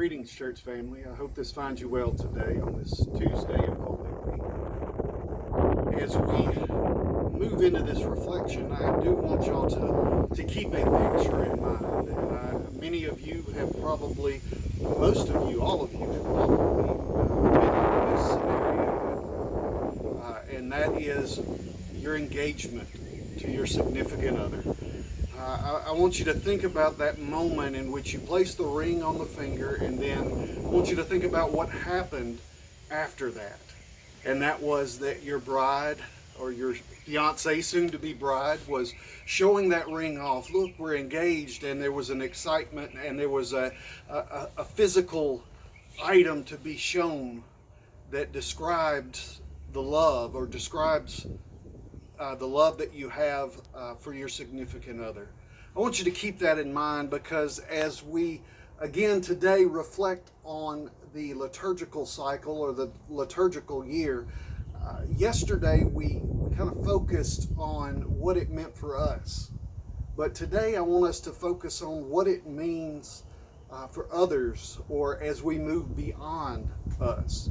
Greetings, church family. I hope this finds you well today on this Tuesday of Holy Week. As we move into this reflection, I do want y'all to keep a picture in mind. And many of you have probably, most of you, all of you have probably been through this scenario. And that is your engagement to your significant other. I want you to think about that moment in which you place the ring on the finger, and then I want you to think about what happened after that. And that was that your bride, or your fiance, soon to be bride, was showing that ring off. Look, we're engaged, and there was an excitement, and there was a physical item to be shown that describes the love, or describes the love that you have for your significant other. I want you to keep that in mind, because as we again today reflect on the liturgical cycle or the liturgical year, yesterday we kind of focused on what it meant for us. But today I want us to focus on what it means for others, or as we move beyond us.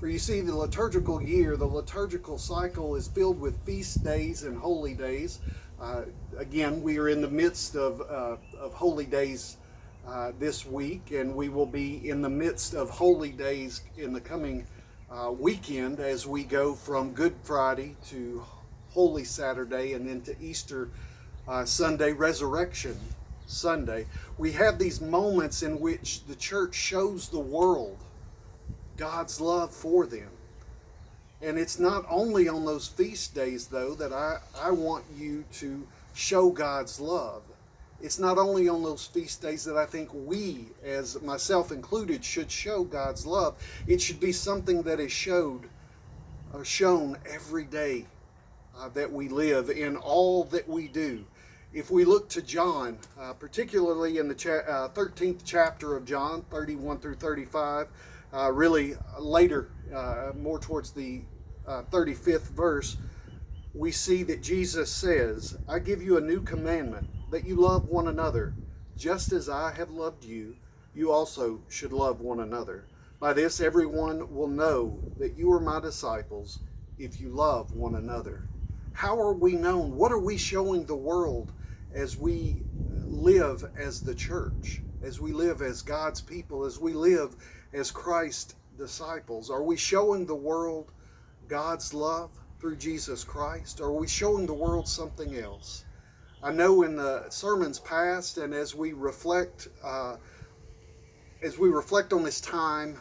For you see, the liturgical year, the liturgical cycle is filled with feast days and holy days. Again, we are in the midst of holy days this week, and we will be in the midst of holy days in the coming weekend as we go from Good Friday to Holy Saturday and then to Easter Sunday, Resurrection Sunday. We have these moments in which the church shows the world God's love for them. And it's not only on those feast days, though, that I want you to show God's love. It's not only on those feast days that I think we, as myself included, should show God's love. It should be something that is shown every day that we live, in all that we do. If we look to John, particularly in the 13th chapter of John, 31 through 35, really later, more towards the 35th verse, we see that Jesus says, "I give you a new commandment, that you love one another. Just as I have loved you, you also should love one another. By this everyone will know that you are my disciples, if you love one another." How are we known? What are we showing the world as we live as the church, as we live as God's people, as we live as Christ's disciples? Are we showing the world God's love through Jesus Christ? Or are we showing the world something else? I know in the sermons past, and as we reflect on this time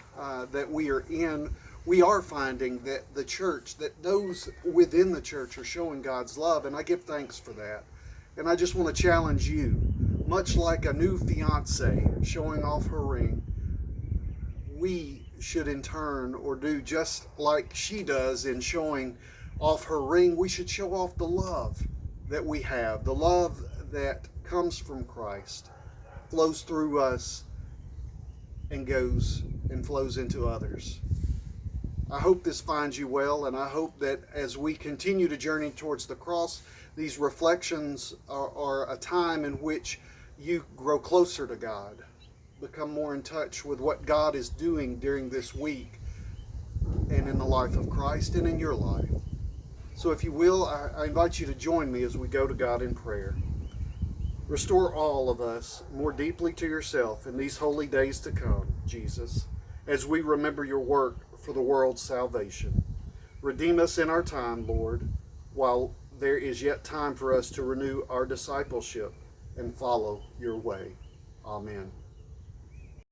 that we are in, we are finding that the church, that those within the church are showing God's love, and I give thanks for that. And I just want to challenge you, much like a new fiance showing off her ring, we should in turn, or do just like she does in showing off her ring, we should show off the love that we have, the love that comes from Christ, flows through us, and goes and flows into others. I hope this finds you well, and I hope that as we continue to journey towards the cross, these reflections are a time in which you grow closer to God, become more in touch with what God is doing during this week and in the life of Christ and in your life. So if you will, I invite you to join me as we go to God in prayer. Restore all of us more deeply to yourself in these holy days to come, Jesus, as we remember your work for the world's salvation. Redeem us in our time, Lord, while there is yet time for us to renew our discipleship and follow your way. Amen.